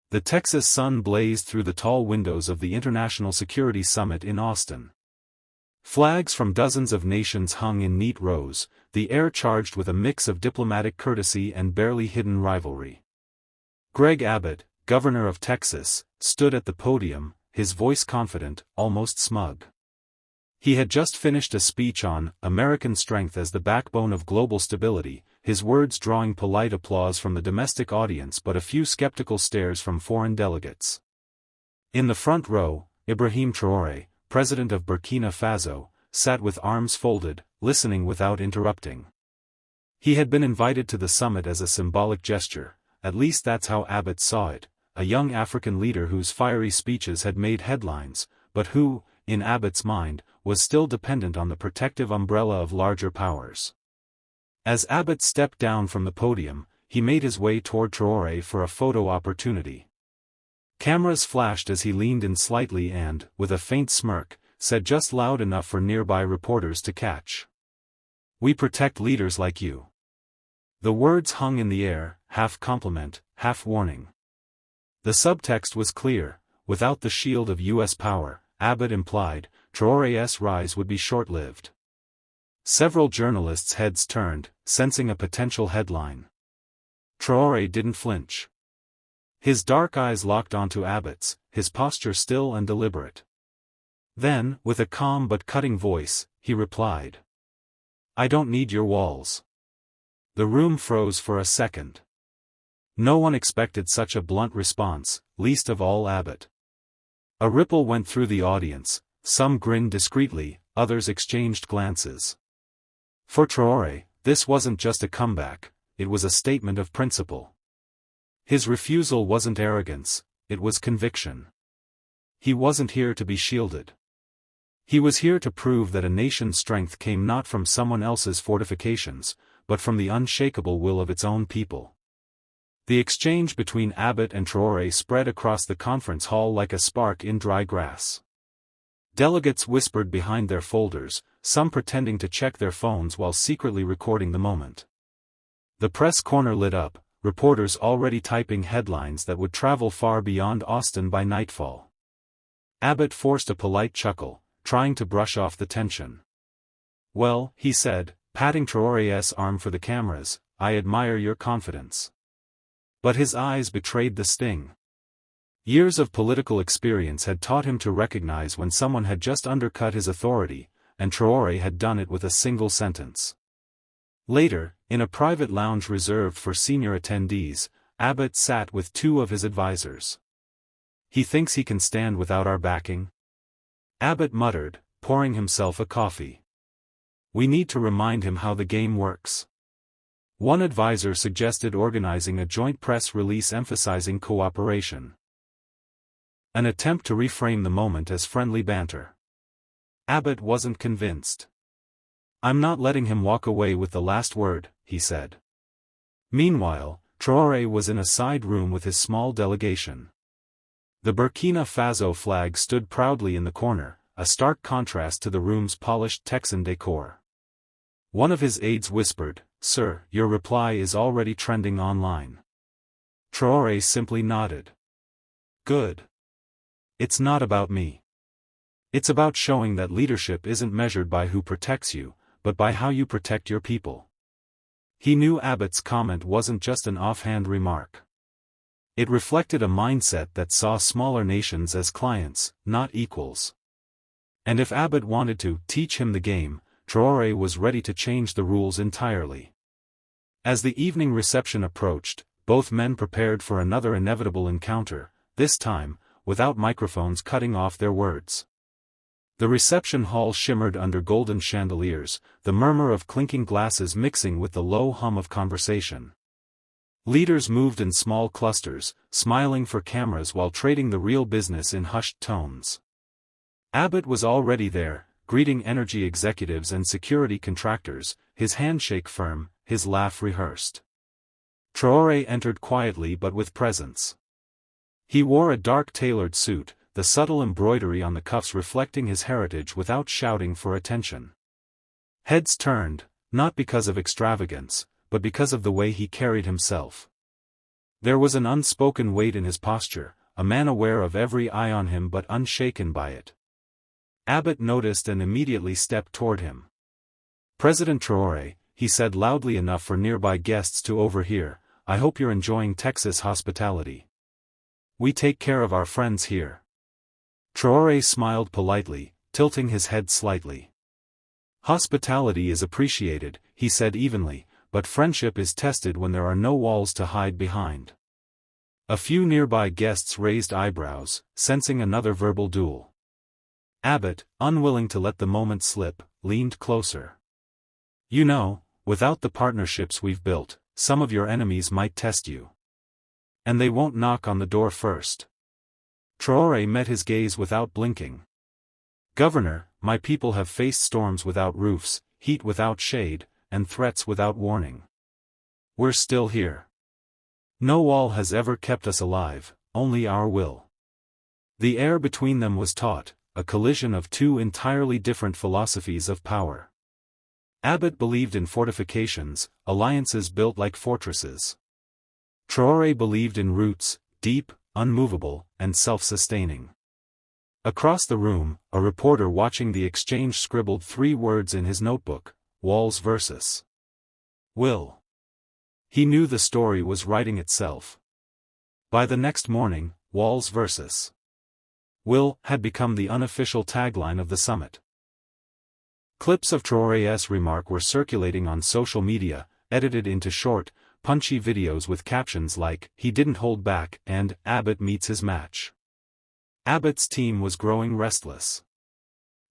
The Texas sun blazed through the tall windows of the International Security Summit in Austin. Flags from dozens of nations hung in neat rows, the air charged with a mix of diplomatic courtesy and barely hidden rivalry. Greg Abbott, governor of Texas, stood at the podium, his voice confident, almost smug. He had just finished a speech on American strength as the backbone of global stability, his words drawing polite applause from the domestic audience but a few skeptical stares from foreign delegates. In the front row, Ibrahim Traoré, president of Burkina Faso, sat with arms folded, listening without interrupting. He had been invited to the summit as a symbolic gesture, at least that's how Abbott saw it, a young African leader whose fiery speeches had made headlines, but who, in Abbott's mind, was still dependent on the protective umbrella of larger powers. As Abbott stepped down from the podium, he made his way toward Traoré for a photo opportunity. Cameras flashed as he leaned in slightly and, with a faint smirk, said just loud enough for nearby reporters to catch. "We protect leaders like you." The words hung in the air, half compliment, half warning. The subtext was clear: without the shield of U.S. power, Abbott implied, Traoré's rise would be short-lived. Several journalists' heads turned, sensing a potential headline. Traoré didn't flinch. His dark eyes locked onto Abbott's, his posture still and deliberate. Then, with a calm but cutting voice, he replied, "I don't need your walls." The room froze for a second. No one expected such a blunt response, least of all Abbott. A ripple went through the audience, some grinned discreetly, others exchanged glances. For Traoré, this wasn't just a comeback, it was a statement of principle. His refusal wasn't arrogance, it was conviction. He wasn't here to be shielded. He was here to prove that a nation's strength came not from someone else's fortifications, but from the unshakable will of its own people. The exchange between Abbott and Traoré spread across the conference hall like a spark in dry grass. Delegates whispered behind their folders, some pretending to check their phones while secretly recording the moment. The press corner lit up, reporters already typing headlines that would travel far beyond Austin by nightfall. Abbott forced a polite chuckle, trying to brush off the tension. "Well," he said, patting Traoré's arm for the cameras, "I admire your confidence." But his eyes betrayed the sting. Years of political experience had taught him to recognize when someone had just undercut his authority, and Traoré had done it with a single sentence. Later, in a private lounge reserved for senior attendees, Abbott sat with two of his advisors. "He thinks he can stand without our backing?" Abbott muttered, pouring himself a coffee. "We need to remind him how the game works." One advisor suggested organizing a joint press release emphasizing cooperation. An attempt to reframe the moment as friendly banter. Abbott wasn't convinced. "I'm not letting him walk away with the last word," he said. Meanwhile, Traoré was in a side room with his small delegation. The Burkina Faso flag stood proudly in the corner, a stark contrast to the room's polished Texan decor. One of his aides whispered, "Sir, your reply is already trending online." Traoré simply nodded. "Good. It's not about me. It's about showing that leadership isn't measured by who protects you, but by how you protect your people." He knew Abbott's comment wasn't just an offhand remark. It reflected a mindset that saw smaller nations as clients, not equals. And if Abbott wanted to teach him the game, Traoré was ready to change the rules entirely. As the evening reception approached, both men prepared for another inevitable encounter, this time, without microphones cutting off their words. The reception hall shimmered under golden chandeliers, the murmur of clinking glasses mixing with the low hum of conversation. Leaders moved in small clusters, smiling for cameras while trading the real business in hushed tones. Abbott was already there, greeting energy executives and security contractors, his handshake firm, his laugh rehearsed. Traoré entered quietly but with presence. He wore a dark tailored suit, the subtle embroidery on the cuffs reflecting his heritage without shouting for attention. Heads turned, not because of extravagance, but because of the way he carried himself. There was an unspoken weight in his posture, a man aware of every eye on him but unshaken by it. Abbott noticed and immediately stepped toward him. "President Traore," he said loudly enough for nearby guests to overhear, "I hope you're enjoying Texas hospitality. We take care of our friends here." Traore smiled politely, tilting his head slightly. "Hospitality is appreciated," he said evenly, "but friendship is tested when there are no walls to hide behind." A few nearby guests raised eyebrows, sensing another verbal duel. Abbott, unwilling to let the moment slip, leaned closer. "You know, without the partnerships we've built, some of your enemies might test you. And they won't knock on the door first." Traore met his gaze without blinking. "Governor, my people have faced storms without roofs, heat without shade, and threats without warning. We're still here. No wall has ever kept us alive, only our will." The air between them was taut, a collision of two entirely different philosophies of power. Abbott believed in fortifications, alliances built like fortresses. Traore believed in roots, deep, unmovable, and self-sustaining. Across the room, a reporter watching the exchange scribbled 3 words in his notebook: "Walls versus will." He knew the story was writing itself. By the next morning, "Walls versus will" had become the unofficial tagline of the summit. Clips of Traore's remark were circulating on social media, edited into short, punchy videos with captions like, "He didn't hold back," and "Abbott meets his match." Abbott's team was growing restless.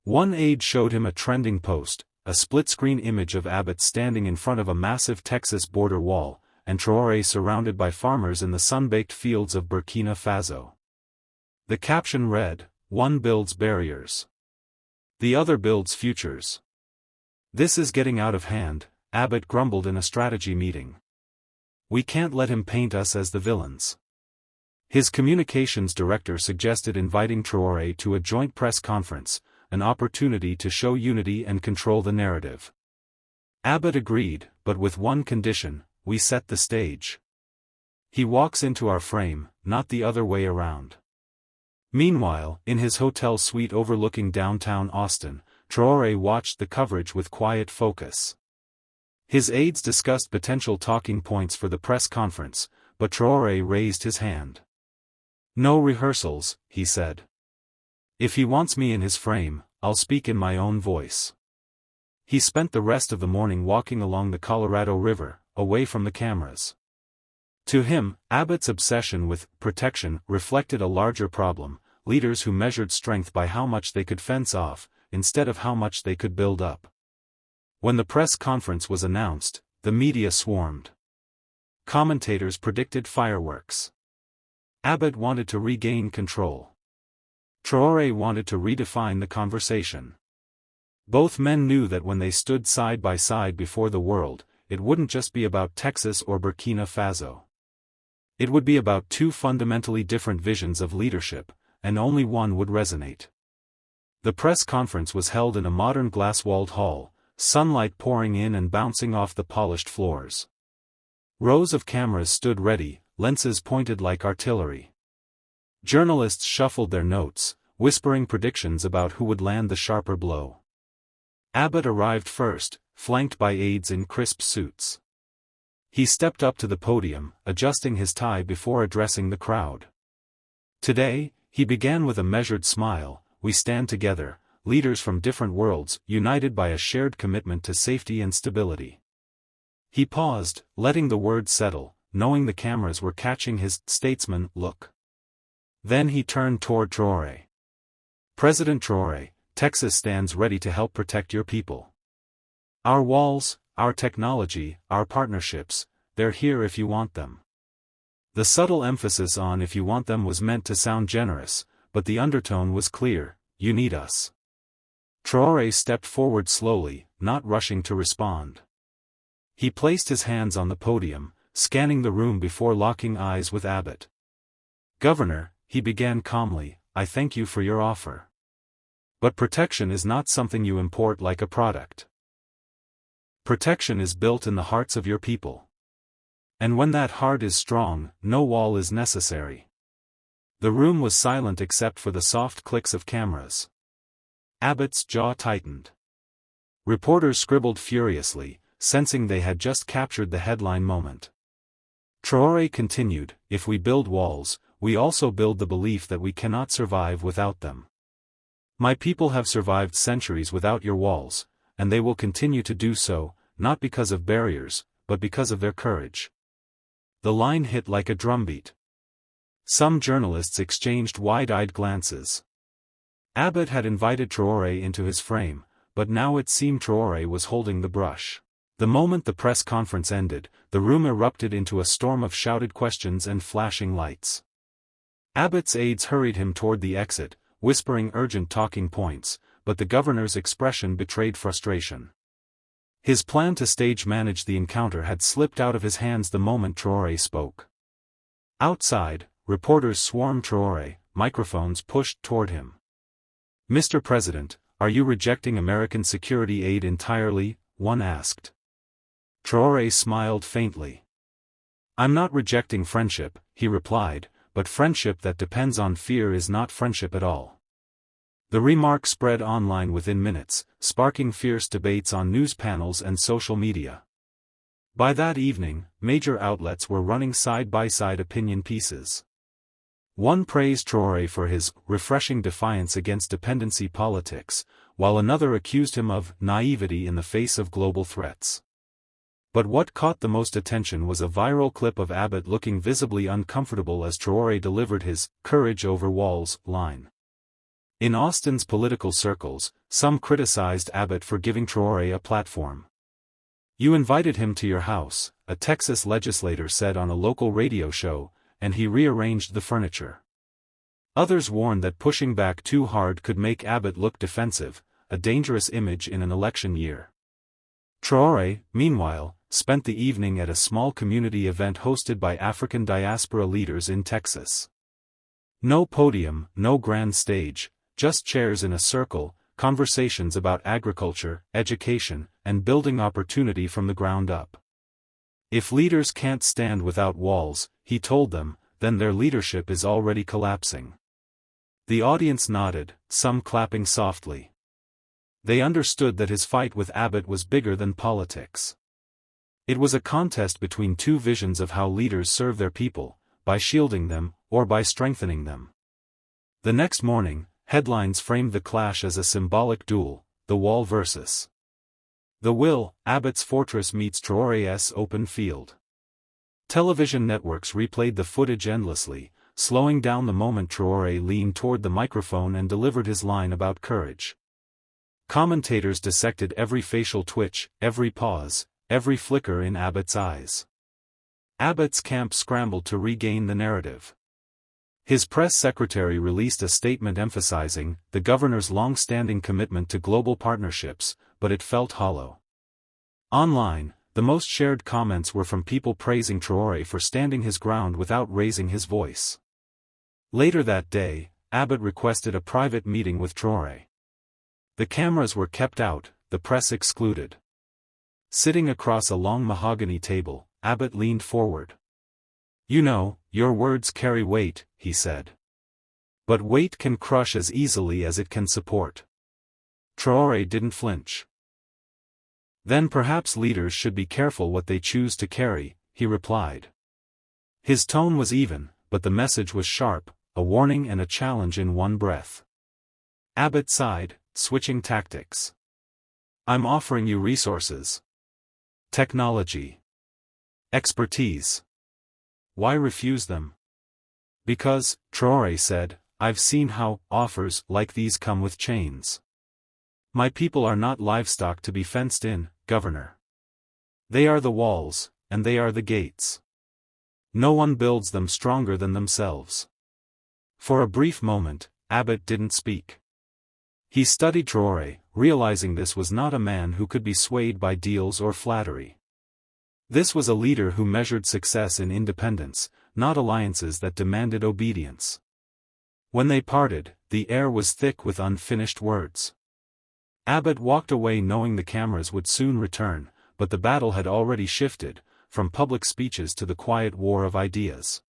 One aide showed him a trending post, a split-screen image of Abbott standing in front of a massive Texas border wall, and Traore surrounded by farmers in the sun-baked fields of Burkina Faso. The caption read, "One builds barriers. The other builds futures." "This is getting out of hand," Abbott grumbled in a strategy meeting. "We can't let him paint us as the villains." His communications director suggested inviting Traore to a joint press conference, an opportunity to show unity and control the narrative. Abbott agreed, but with one condition: we set the stage. He walks into our frame, not the other way around. Meanwhile, in his hotel suite overlooking downtown Austin, Traore watched the coverage with quiet focus. His aides discussed potential talking points for the press conference, but Traore raised his hand. "No rehearsals," he said. "If he wants me in his frame, I'll speak in my own voice." He spent the rest of the morning walking along the Colorado River, away from the cameras. To him, Abbott's obsession with protection reflected a larger problem: leaders who measured strength by how much they could fence off, instead of how much they could build up. When the press conference was announced, the media swarmed. Commentators predicted fireworks. Abbott wanted to regain control. Traore wanted to redefine the conversation. Both men knew that when they stood side by side before the world, it wouldn't just be about Texas or Burkina Faso. It would be about two fundamentally different visions of leadership, and only one would resonate. The press conference was held in a modern glass-walled hall, sunlight pouring in and bouncing off the polished floors. Rows of cameras stood ready, lenses pointed like artillery. Journalists shuffled their notes, whispering predictions about who would land the sharper blow. Abbott arrived first, flanked by aides in crisp suits. He stepped up to the podium, adjusting his tie before addressing the crowd. "Today," he began with a measured smile, "we stand together, leaders from different worlds, united by a shared commitment to safety and stability." He paused, letting the words settle, knowing the cameras were catching his statesman look. Then he turned toward Traore. "President Traore, Texas stands ready to help protect your people. Our walls, our technology, our partnerships, they're here if you want them." The subtle emphasis on "if you want them" was meant to sound generous, but the undertone was clear: you need us. Traore stepped forward slowly, not rushing to respond. He placed his hands on the podium, scanning the room before locking eyes with Abbott. "Governor," he began calmly, "I thank you for your offer. But protection is not something you import like a product. Protection is built in the hearts of your people. And when that heart is strong, no wall is necessary. The room was silent except for the soft clicks of cameras. Abbott's jaw tightened. Reporters scribbled furiously, sensing they had just captured the headline moment. Traore continued, "If we build walls, we also build the belief that we cannot survive without them. My people have survived centuries without your walls, and they will continue to do so, not because of barriers, but because of their courage." The line hit like a drumbeat. Some journalists exchanged wide-eyed glances. Abbott had invited Traore into his frame, but now it seemed Traore was holding the brush. The moment the press conference ended, the room erupted into a storm of shouted questions and flashing lights. Abbott's aides hurried him toward the exit, whispering urgent talking points, but the governor's expression betrayed frustration. His plan to stage manage the encounter had slipped out of his hands the moment Traore spoke. Outside, reporters swarmed Traore, microphones pushed toward him. "Mr. President, are you rejecting American security aid entirely?" one asked. Traore smiled faintly. "I'm not rejecting friendship," he replied, "but friendship that depends on fear is not friendship at all." The remark spread online within minutes, sparking fierce debates on news panels and social media. By that evening, major outlets were running side-by-side opinion pieces. One praised Traore for his refreshing defiance against dependency politics, while another accused him of naivety in the face of global threats. But what caught the most attention was a viral clip of Abbott looking visibly uncomfortable as Traore delivered his "courage over walls" line. In Austin's political circles, some criticized Abbott for giving Traore a platform. "You invited him to your house," a Texas legislator said on a local radio show, "and he rearranged the furniture." Others warned that pushing back too hard could make Abbott look defensive, a dangerous image in an election year. Traore, meanwhile, spent the evening at a small community event hosted by African diaspora leaders in Texas. No podium, no grand stage, just chairs in a circle, conversations about agriculture, education, and building opportunity from the ground up. If leaders can't stand without walls, he told them, then their leadership is already collapsing. The audience nodded, some clapping softly. They understood that his fight with Abbott was bigger than politics. It was a contest between two visions of how leaders serve their people, by shielding them, or by strengthening them. The next morning, headlines framed the clash as a symbolic duel, the wall versus the will, Abbott's fortress meets Traore's open field. Television networks replayed the footage endlessly, slowing down the moment Traore leaned toward the microphone and delivered his line about courage. Commentators dissected every facial twitch, every pause, every flicker in Abbott's eyes. Abbott's camp scrambled to regain the narrative. His press secretary released a statement emphasizing the governor's long-standing commitment to global partnerships, but it felt hollow. Online, the most shared comments were from people praising Traore for standing his ground without raising his voice. Later that day, Abbott requested a private meeting with Traore. The cameras were kept out, the press excluded. Sitting across a long mahogany table, Abbott leaned forward. "You know, your words carry weight," he said. "But weight can crush as easily as it can support." Traore didn't flinch. "Then perhaps leaders should be careful what they choose to carry," he replied. His tone was even, but the message was sharp, a warning and a challenge in one breath. Abbott sighed, switching tactics. "I'm offering you resources. Technology. Expertise. Why refuse them?" "Because," Traore said, "I've seen how offers like these come with chains. My people are not livestock to be fenced in, Governor. They are the walls, and they are the gates. No one builds them stronger than themselves." For a brief moment, Abbott didn't speak. He studied Traore, realizing this was not a man who could be swayed by deals or flattery. This was a leader who measured success in independence, not alliances that demanded obedience. When they parted, the air was thick with unfinished words. Abbott walked away knowing the cameras would soon return, but the battle had already shifted, from public speeches to the quiet war of ideas.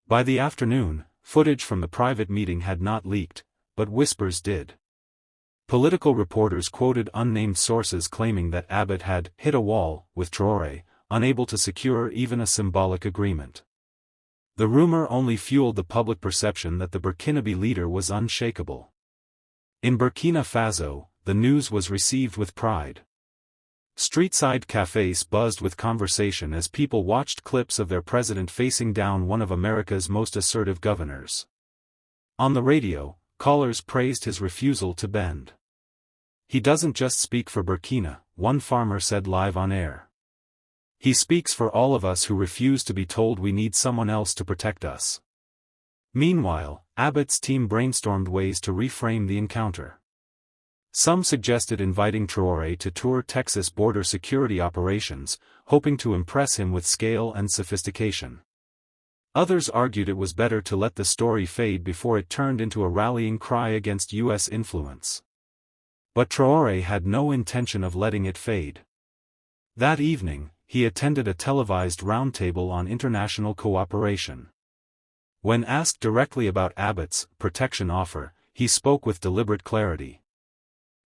By the afternoon, footage from the private meeting had not leaked, but whispers did. Political reporters quoted unnamed sources claiming that Abbott had hit a wall with Traore, unable to secure even a symbolic agreement. The rumor only fueled the public perception that the Burkinabe leader was unshakable. In Burkina Faso, the news was received with pride. Street-side cafes buzzed with conversation as people watched clips of their president facing down one of America's most assertive governors. On the radio, callers praised his refusal to bend. "He doesn't just speak for Burkina," one farmer said live on air. "He speaks for all of us who refuse to be told we need someone else to protect us." Meanwhile, Abbott's team brainstormed ways to reframe the encounter. Some suggested inviting Traore to tour Texas border security operations, hoping to impress him with scale and sophistication. Others argued it was better to let the story fade before it turned into a rallying cry against U.S. influence. But Traore had no intention of letting it fade. That evening, he attended a televised roundtable on international cooperation. When asked directly about Abbott's protection offer, he spoke with deliberate clarity.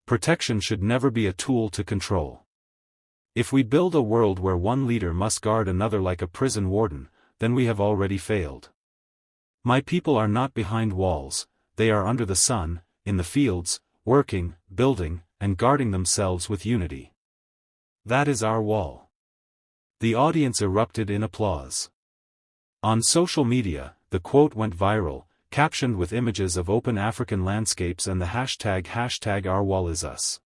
Protection should never be a tool to control. If we build a world where one leader must guard another like a prison warden, then we have already failed. My people are not behind walls, they are under the sun, in the fields, working, building, and guarding themselves with unity. That is our wall. The audience erupted in applause. On social media, the quote went viral, captioned with images of open African landscapes and the hashtag Our Wall Is Us.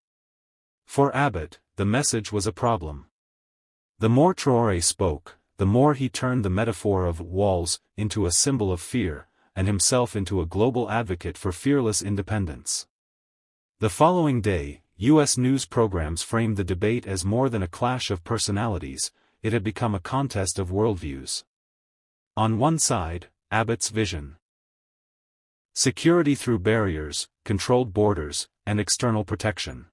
For Abbott, the message was a problem. The more Traore spoke, the more he turned the metaphor of walls into a symbol of fear, and himself into a global advocate for fearless independence. The following day, U.S. news programs framed the debate as more than a clash of personalities, it had become a contest of worldviews. On one side, Abbott's vision. Security through barriers, controlled borders, and external protection.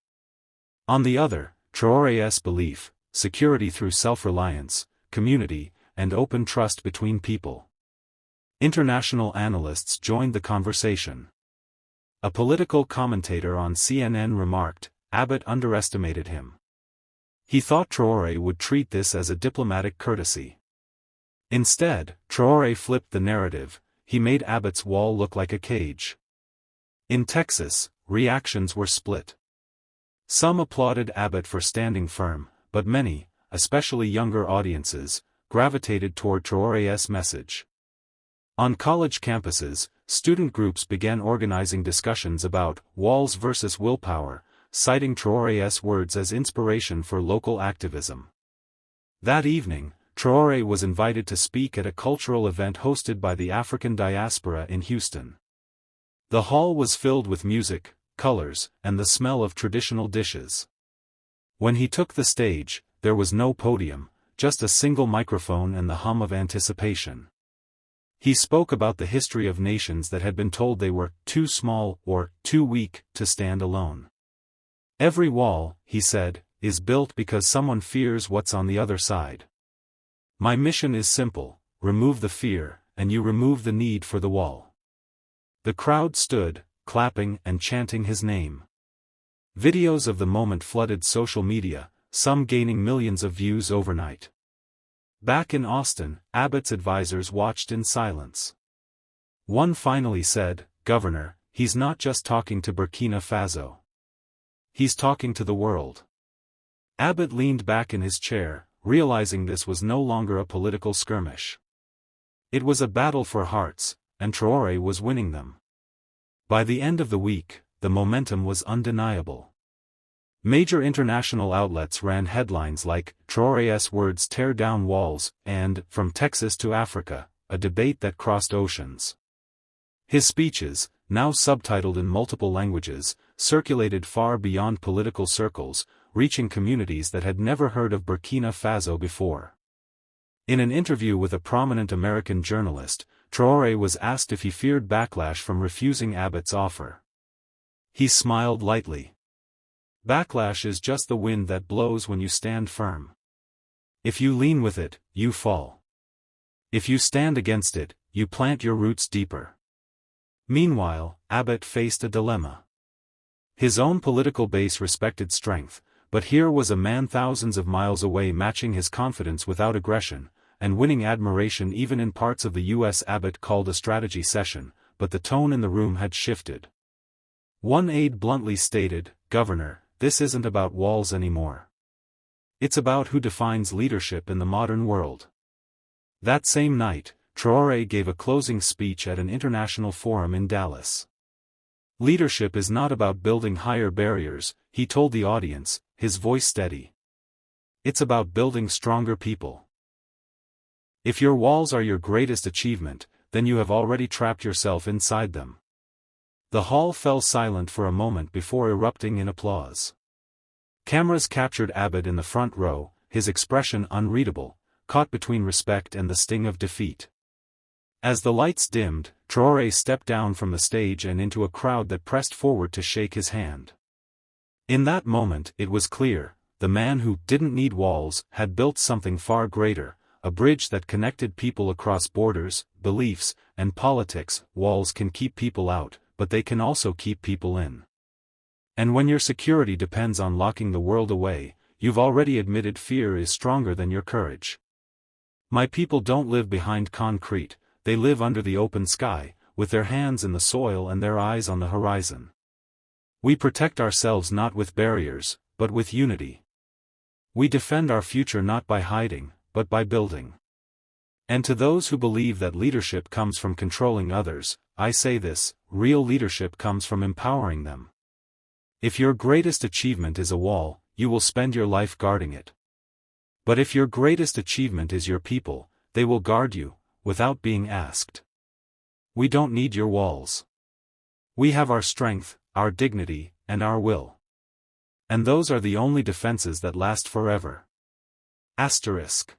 On the other, Traore's belief, security through self-reliance, community, and open trust between people. International analysts joined the conversation. A political commentator on CNN remarked, Abbott underestimated him. He thought Traore would treat this as a diplomatic courtesy. Instead, Traore flipped the narrative, he made Abbott's wall look like a cage. In Texas, reactions were split. Some applauded Abbott for standing firm, but many, especially younger audiences, gravitated toward Traore's message. On college campuses, student groups began organizing discussions about walls versus willpower, citing Traore's words as inspiration for local activism. That evening, Traore was invited to speak at a cultural event hosted by the African diaspora in Houston. The hall was filled with music, colors, and the smell of traditional dishes. When he took the stage, there was no podium, just a single microphone and the hum of anticipation. He spoke about the history of nations that had been told they were too small or too weak to stand alone. Every wall, he said, is built because someone fears what's on the other side. My mission is simple, remove the fear, and you remove the need for the wall. The crowd stood, clapping and chanting his name. Videos of the moment flooded social media, some gaining millions of views overnight. Back in Austin, Abbott's advisors watched in silence. One finally said, Governor, he's not just talking to Burkina Faso. He's talking to the world. Abbott leaned back in his chair, realizing this was no longer a political skirmish. It was a battle for hearts, and Traore was winning them. By the end of the week, the momentum was undeniable. Major international outlets ran headlines like, Traore's words tear down walls, and, From Texas to Africa, a debate that crossed oceans. His speeches, now subtitled in multiple languages, circulated far beyond political circles, reaching communities that had never heard of Burkina Faso before. In an interview with a prominent American journalist, Traore was asked if he feared backlash from refusing Abbott's offer. He smiled lightly. Backlash is just the wind that blows when you stand firm. If you lean with it, you fall. If you stand against it, you plant your roots deeper. Meanwhile, Abbott faced a dilemma. His own political base respected strength, but here was a man thousands of miles away matching his confidence without aggression, and winning admiration even in parts of the U.S. Abbott called a strategy session, but the tone in the room had shifted. One aide bluntly stated, "Governor, this isn't about walls anymore. It's about who defines leadership in the modern world." That same night, Traore gave a closing speech at an international forum in Dallas. "Leadership is not about building higher barriers," he told the audience, his voice steady. "It's about building stronger people. If your walls are your greatest achievement, then you have already trapped yourself inside them." The hall fell silent for a moment before erupting in applause. Cameras captured Abbott in the front row, his expression unreadable, caught between respect and the sting of defeat. As the lights dimmed, Traore stepped down from the stage and into a crowd that pressed forward to shake his hand. In that moment it was clear, the man who didn't need walls had built something far greater, a bridge that connected people across borders, beliefs, and politics. Walls can keep people out, but they can also keep people in. And when your security depends on locking the world away, you've already admitted fear is stronger than your courage. My people don't live behind concrete, they live under the open sky, with their hands in the soil and their eyes on the horizon. We protect ourselves not with barriers, but with unity. We defend our future not by hiding, but by building. And to those who believe that leadership comes from controlling others, I say this: real leadership comes from empowering them. If your greatest achievement is a wall, you will spend your life guarding it. But if your greatest achievement is your people, they will guard you, without being asked. We don't need your walls. We have our strength, our dignity, and our will. And those are the only defenses that last forever. Asterisk.